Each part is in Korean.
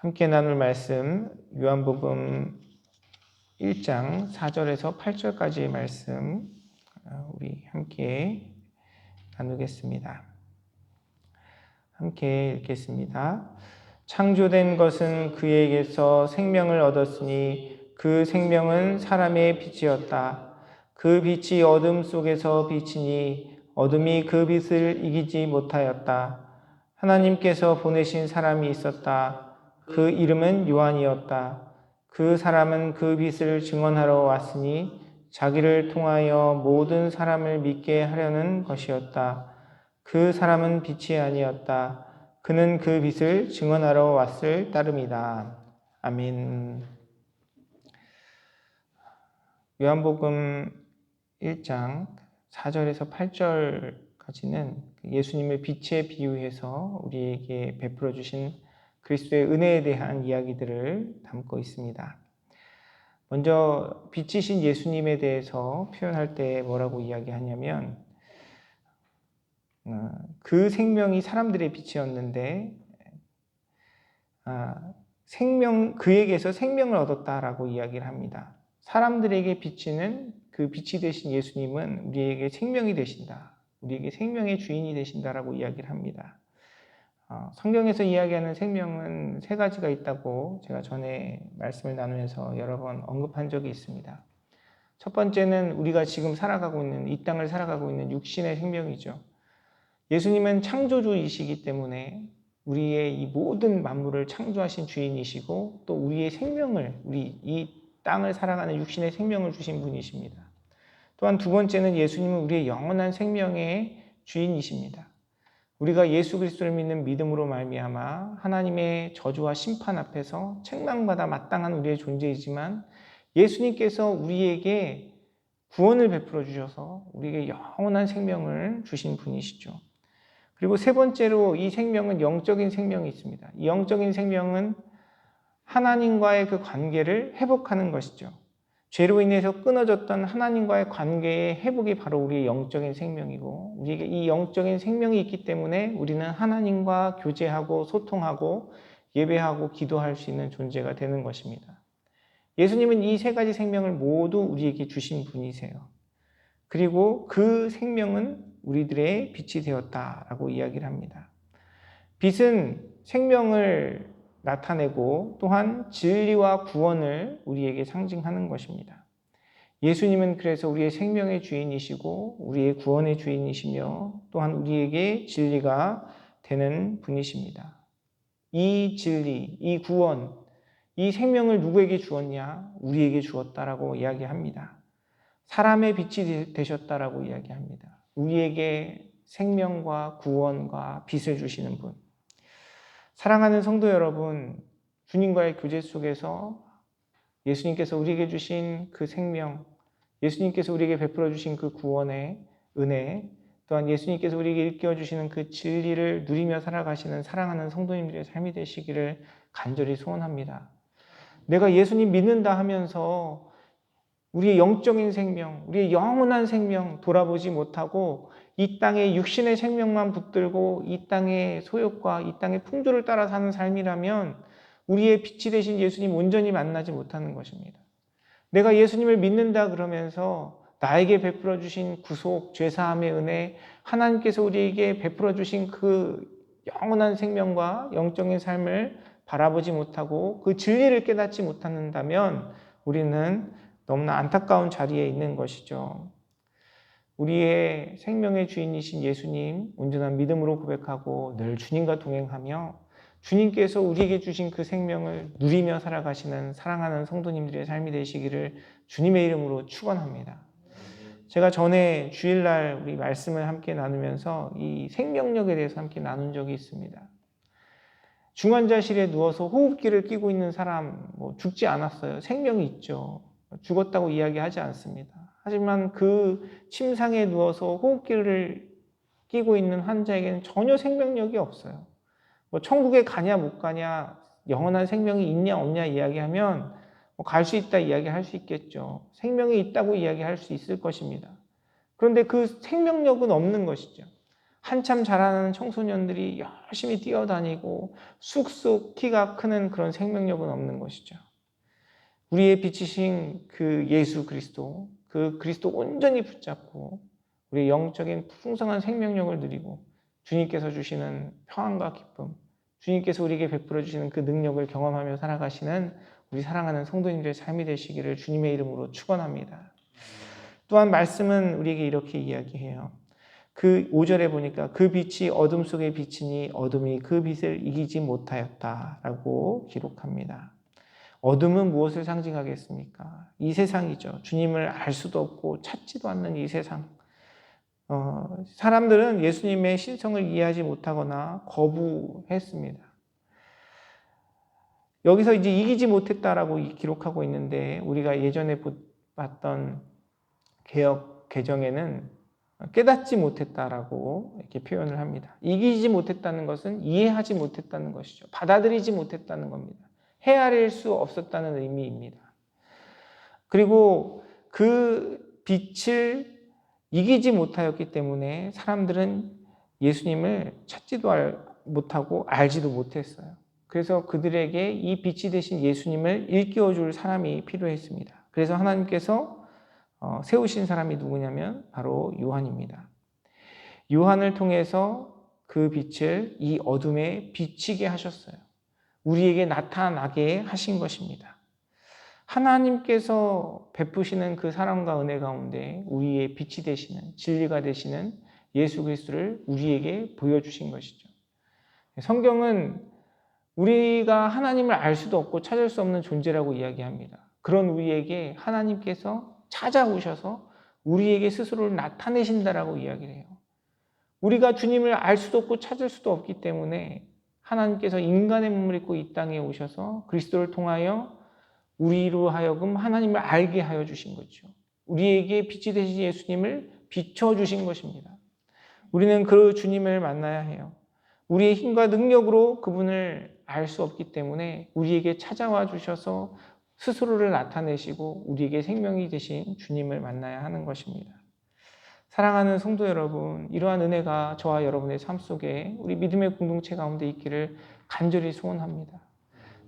함께 나눌 말씀 요한복음 1장 4절에서 8절까지의 말씀 우리 함께 나누겠습니다. 함께 읽겠습니다. 창조된 것은 그에게서 생명을 얻었으니 그 생명은 사람의 빛이었다. 그 빛이 어둠 속에서 비치니 어둠이 그 빛을 이기지 못하였다. 하나님께서 보내신 사람이 있었다. 그 이름은 요한이었다. 그 사람은 그 빛을 증언하러 왔으니 자기를 통하여 모든 사람을 믿게 하려는 것이었다. 그 사람은 빛이 아니었다. 그는 그 빛을 증언하러 왔을 따름이다. 아멘. 요한복음 1장 4절에서 8절까지는 예수님을 빛에 비유해서 우리에게 베풀어 주신 그리스도의 은혜에 대한 이야기들을 담고 있습니다. 먼저 빛이신 예수님에 대해서 표현할 때 뭐라고 이야기하냐면 그 생명이 사람들의 빛이었는데 그에게서 생명을 얻었다라고 이야기를 합니다. 사람들에게 비치는 그 빛이 되신 예수님은 우리에게 생명이 되신다. 우리에게 생명의 주인이 되신다라고 이야기를 합니다. 성경에서 이야기하는 생명은 세 가지가 있다고 제가 전에 말씀을 나누면서 여러 번 언급한 적이 있습니다. 첫 번째는 우리가 지금 살아가고 있는 이 땅을 살아가고 있는 육신의 생명이죠. 예수님은 창조주이시기 때문에 우리의 이 모든 만물을 창조하신 주인이시고 또 우리의 생명을 우리 이 땅을 살아가는 육신의 생명을 주신 분이십니다. 또한 두 번째는 예수님은 우리의 영원한 생명의 주인이십니다. 우리가 예수 그리스도를 믿는 믿음으로 말미암아 하나님의 저주와 심판 앞에서 책망받아 마땅한 우리의 존재이지만 예수님께서 우리에게 구원을 베풀어 주셔서 우리에게 영원한 생명을 주신 분이시죠. 그리고 세 번째로 이 생명은 영적인 생명이 있습니다. 이 영적인 생명은 하나님과의 그 관계를 회복하는 것이죠. 죄로 인해서 끊어졌던 하나님과의 관계의 회복이 바로 우리의 영적인 생명이고 우리에게 이 영적인 생명이 있기 때문에 우리는 하나님과 교제하고 소통하고 예배하고 기도할 수 있는 존재가 되는 것입니다. 예수님은 이 세 가지 생명을 모두 우리에게 주신 분이세요. 그리고 그 생명은 우리들의 빛이 되었다라고 이야기를 합니다. 빛은 생명을 나타내고 또한 진리와 구원을 우리에게 상징하는 것입니다. 예수님은 그래서 우리의 생명의 주인이시고 우리의 구원의 주인이시며 또한 우리에게 진리가 되는 분이십니다. 이 진리, 이 구원, 이 생명을 누구에게 주었냐? 우리에게 주었다라고 이야기합니다. 사람의 빛이 되셨다라고 이야기합니다. 우리에게 생명과 구원과 빛을 주시는 분. 사랑하는 성도 여러분, 주님과의 교제 속에서 예수님께서 우리에게 주신 그 생명, 예수님께서 우리에게 베풀어 주신 그 구원의 은혜, 또한 예수님께서 우리에게 일깨워 주시는 그 진리를 누리며 살아가시는 사랑하는 성도님들의 삶이 되시기를 간절히 소원합니다. 내가 예수님 믿는다 하면서 우리의 영적인 생명, 우리의 영원한 생명 돌아보지 못하고 이 땅의 육신의 생명만 붙들고 이 땅의 소욕과 이 땅의 풍조를 따라 사는 삶이라면 우리의 빛이 되신 예수님 온전히 만나지 못하는 것입니다. 내가 예수님을 믿는다 그러면서 나에게 베풀어 주신 구속, 죄사함의 은혜, 하나님께서 우리에게 베풀어 주신 그 영원한 생명과 영적인 삶을 바라보지 못하고 그 진리를 깨닫지 못한다면 우리는 너무나 안타까운 자리에 있는 것이죠. 우리의 생명의 주인이신 예수님 온전한 믿음으로 고백하고 늘 주님과 동행하며 주님께서 우리에게 주신 그 생명을 누리며 살아가시는 사랑하는 성도님들의 삶이 되시기를 주님의 이름으로 축원합니다. 제가 전에 주일날 우리 말씀을 함께 나누면서 이 생명력에 대해서 함께 나눈 적이 있습니다. 중환자실에 누워서 호흡기를 끼고 있는 사람 죽지 않았어요. 생명이 있죠. 죽었다고 이야기하지 않습니다. 하지만 그 침상에 누워서 호흡기를 끼고 있는 환자에게는 전혀 생명력이 없어요. 천국에 가냐 못 가냐, 영원한 생명이 있냐 없냐 이야기하면 갈 수 있다 이야기할 수 있겠죠. 생명이 있다고 이야기할 수 있을 것입니다. 그런데 그 생명력은 없는 것이죠. 한참 자라는 청소년들이 열심히 뛰어다니고 쑥쑥 키가 크는 그런 생명력은 없는 것이죠. 우리의 빛이신 그 예수 그리스도, 그 그리스도 온전히 붙잡고 우리의 영적인 풍성한 생명력을 누리고 주님께서 주시는 평안과 기쁨, 주님께서 우리에게 베풀어 주시는 그 능력을 경험하며 살아가시는 우리 사랑하는 성도님들의 삶이 되시기를 주님의 이름으로 축원합니다. 또한 말씀은 우리에게 이렇게 이야기해요. 그 5절에 보니까 그 빛이 어둠 속에 비치니 어둠이 그 빛을 이기지 못하였다라고 기록합니다. 어둠은 무엇을 상징하겠습니까? 이 세상이죠. 주님을 알 수도 없고 찾지도 않는 이 세상. 사람들은 예수님의 신성을 이해하지 못하거나 거부했습니다. 여기서 이제 이기지 못했다라고 기록하고 있는데 우리가 예전에 봤던 개역 개정에는 깨닫지 못했다라고 이렇게 표현을 합니다. 이기지 못했다는 것은 이해하지 못했다는 것이죠. 받아들이지 못했다는 겁니다. 헤아릴 수 없었다는 의미입니다. 그리고 그 빛을 이기지 못하였기 때문에 사람들은 예수님을 찾지도 못하고 알지도 못했어요. 그래서 그들에게 이 빛이 되신 예수님을 일깨워줄 사람이 필요했습니다. 그래서 하나님께서 세우신 사람이 누구냐면 바로 요한입니다. 요한을 통해서 그 빛을 이 어둠에 비치게 하셨어요. 우리에게 나타나게 하신 것입니다. 하나님께서 베푸시는 그 사랑과 은혜 가운데 우리의 빛이 되시는, 진리가 되시는 예수 그리스도를 우리에게 보여주신 것이죠. 성경은 우리가 하나님을 알 수도 없고 찾을 수 없는 존재라고 이야기합니다. 그런 우리에게 하나님께서 찾아오셔서 우리에게 스스로를 나타내신다라고 이야기를 해요. 우리가 주님을 알 수도 없고 찾을 수도 없기 때문에 하나님께서 인간의 몸을 입고 이 땅에 오셔서 그리스도를 통하여 우리로 하여금 하나님을 알게 하여 주신 거죠. 우리에게 빛이 되신 예수님을 비춰주신 것입니다. 우리는 그 주님을 만나야 해요. 우리의 힘과 능력으로 그분을 알 수 없기 때문에 우리에게 찾아와 주셔서 스스로를 나타내시고 우리에게 생명이 되신 주님을 만나야 하는 것입니다. 사랑하는 성도 여러분, 이러한 은혜가 저와 여러분의 삶 속에 우리 믿음의 공동체 가운데 있기를 간절히 소원합니다.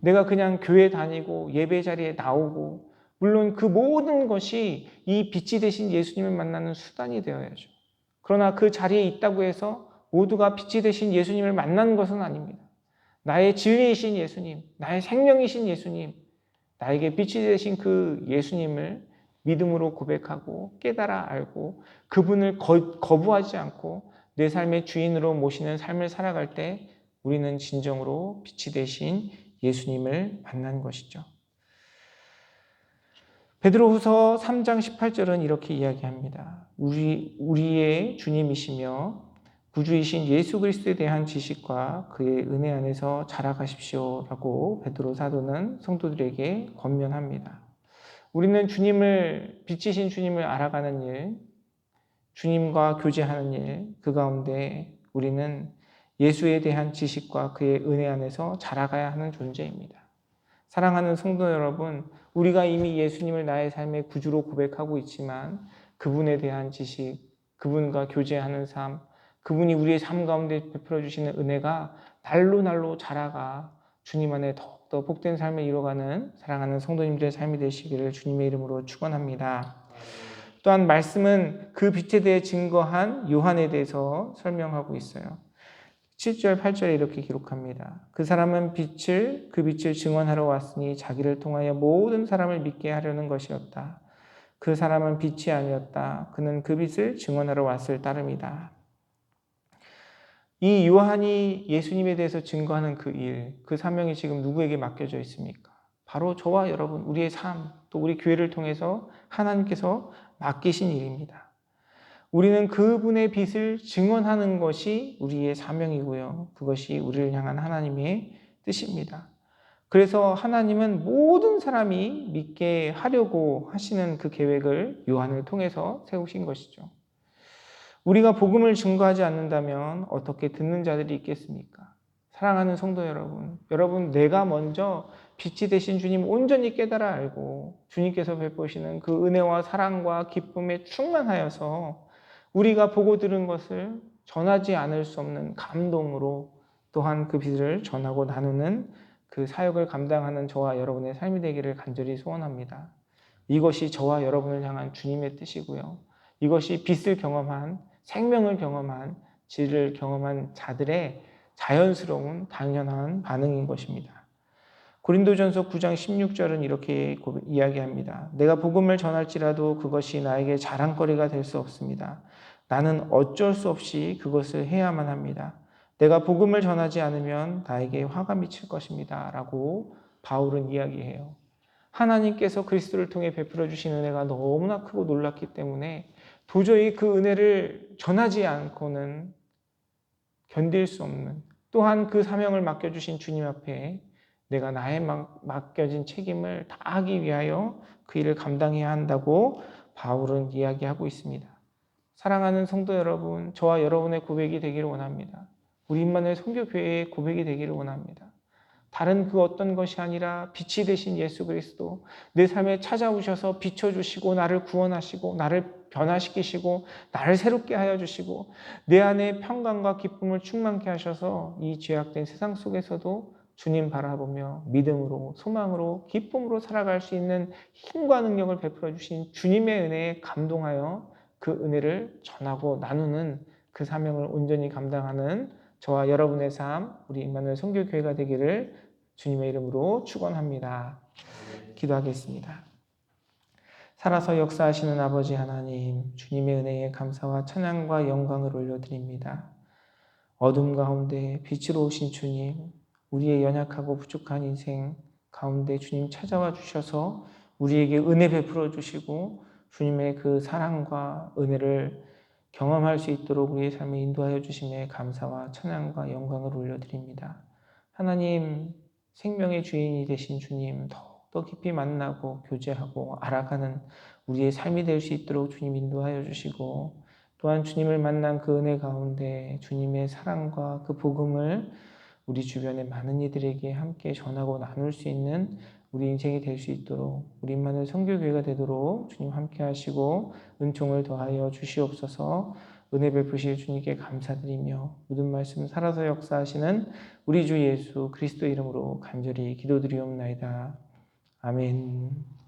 내가 그냥 교회 다니고 예배 자리에 나오고 물론 그 모든 것이 이 빛이 되신 예수님을 만나는 수단이 되어야죠. 그러나 그 자리에 있다고 해서 모두가 빛이 되신 예수님을 만나는 것은 아닙니다. 나의 진리이신 예수님, 나의 생명이신 예수님, 나에게 빛이 되신 그 예수님을 믿음으로 고백하고 깨달아 알고 그분을 거부하지 않고 내 삶의 주인으로 모시는 삶을 살아갈 때 우리는 진정으로 빛이 되신 예수님을 만난 것이죠. 베드로후서 3장 18절은 이렇게 이야기합니다. 우리의 주님이시며 구주이신 예수 그리스도에 대한 지식과 그의 은혜 안에서 자라가십시오라고 베드로 사도는 성도들에게 권면합니다. 우리는 주님을 빛이신 주님을 알아가는 일, 주님과 교제하는 일, 그 가운데 우리는 예수에 대한 지식과 그의 은혜 안에서 자라가야 하는 존재입니다. 사랑하는 성도 여러분, 우리가 이미 예수님을 나의 삶의 구주로 고백하고 있지만 그분에 대한 지식, 그분과 교제하는 삶, 그분이 우리의 삶 가운데 베풀어 주시는 은혜가 날로 자라가 주님 안에 더욱더 복된 삶을 이뤄가는 사랑하는 성도님들의 삶이 되시기를 주님의 이름으로 축원합니다. 또한 말씀은 그 빛에 대해 증거한 요한에 대해서 설명하고 있어요. 7절, 8절에 이렇게 기록합니다. 그 사람은 그 빛을 증언하러 왔으니 자기를 통하여 모든 사람을 믿게 하려는 것이었다. 그 사람은 빛이 아니었다. 그는 그 빛을 증언하러 왔을 따름이다. 이 요한이 예수님에 대해서 증거하는 그 일, 그 사명이 지금 누구에게 맡겨져 있습니까? 바로 저와 여러분, 우리의 삶, 또 우리 교회를 통해서 하나님께서 맡기신 일입니다. 우리는 그분의 빛을 증언하는 것이 우리의 사명이고요. 그것이 우리를 향한 하나님의 뜻입니다. 그래서 하나님은 모든 사람이 믿게 하려고 하시는 그 계획을 요한을 통해서 세우신 것이죠. 우리가 복음을 증거하지 않는다면 어떻게 듣는 자들이 있겠습니까? 사랑하는 성도 여러분, 내가 먼저 빛이 되신 주님 온전히 깨달아 알고 주님께서 베푸시는 그 은혜와 사랑과 기쁨에 충만하여서 우리가 보고 들은 것을 전하지 않을 수 없는 감동으로 또한 그 빛을 전하고 나누는 그 사역을 감당하는 저와 여러분의 삶이 되기를 간절히 소원합니다. 이것이 저와 여러분을 향한 주님의 뜻이고요. 이것이 빛을 경험한, 생명을 경험한, 질을 경험한 자들의 자연스러운 당연한 반응인 것입니다. 고린도전서 9장 16절은 이렇게 이야기합니다. 내가 복음을 전할지라도 그것이 나에게 자랑거리가 될 수 없습니다. 나는 어쩔 수 없이 그것을 해야만 합니다. 내가 복음을 전하지 않으면 나에게 화가 미칠 것입니다. 라고 바울은 이야기해요. 하나님께서 그리스도를 통해 베풀어 주신 은혜가 너무나 크고 놀랍기 때문에 도저히 그 은혜를 전하지 않고는 견딜 수 없는, 또한 그 사명을 맡겨주신 주님 앞에 내가 나의 맡겨진 책임을 다하기 위하여 그 일을 감당해야 한다고 바울은 이야기하고 있습니다. 사랑하는 성도 여러분, 저와 여러분의 고백이 되기를 원합니다. 우리 임마누엘 선교교회의 고백이 되기를 원합니다. 다른 그 어떤 것이 아니라 빛이 되신 예수 그리스도, 내 삶에 찾아오셔서 비춰주시고 나를 구원하시고 나를 변화시키시고 나를 새롭게 하여 주시고 내 안에 평강과 기쁨을 충만케 하셔서 이 죄악된 세상 속에서도 주님 바라보며 믿음으로 소망으로 기쁨으로 살아갈 수 있는 힘과 능력을 베풀어 주신 주님의 은혜에 감동하여 그 은혜를 전하고 나누는 그 사명을 온전히 감당하는 저와 여러분의 삶, 우리 임마누엘 선교교회가 되기를 주님의 이름으로 축원합니다. 기도하겠습니다. 살아서 역사하시는 아버지 하나님, 주님의 은혜에 감사와 찬양과 영광을 올려드립니다. 어둠 가운데 빛으로 오신 주님, 우리의 연약하고 부족한 인생 가운데 주님 찾아와 주셔서 우리에게 은혜 베풀어 주시고 주님의 그 사랑과 은혜를 경험할 수 있도록 우리의 삶을 인도하여 주심에 감사와 찬양과 영광을 올려드립니다. 하나님, 생명의 주인이 되신 주님 더 깊이 만나고 교제하고 알아가는 우리의 삶이 될 수 있도록 주님 인도하여 주시고 또한 주님을 만난 그 은혜 가운데 주님의 사랑과 그 복음을 우리 주변의 많은 이들에게 함께 전하고 나눌 수 있는 우리 인생이 될 수 있도록 우리 임마누엘 선교교회가 되도록 주님 함께 하시고 은총을 더하여 주시옵소서. 은혜 베푸실 주님께 감사드리며 모든 말씀 살아서 역사하시는 우리 주 예수 그리스도 이름으로 간절히 기도드리옵나이다. 아멘.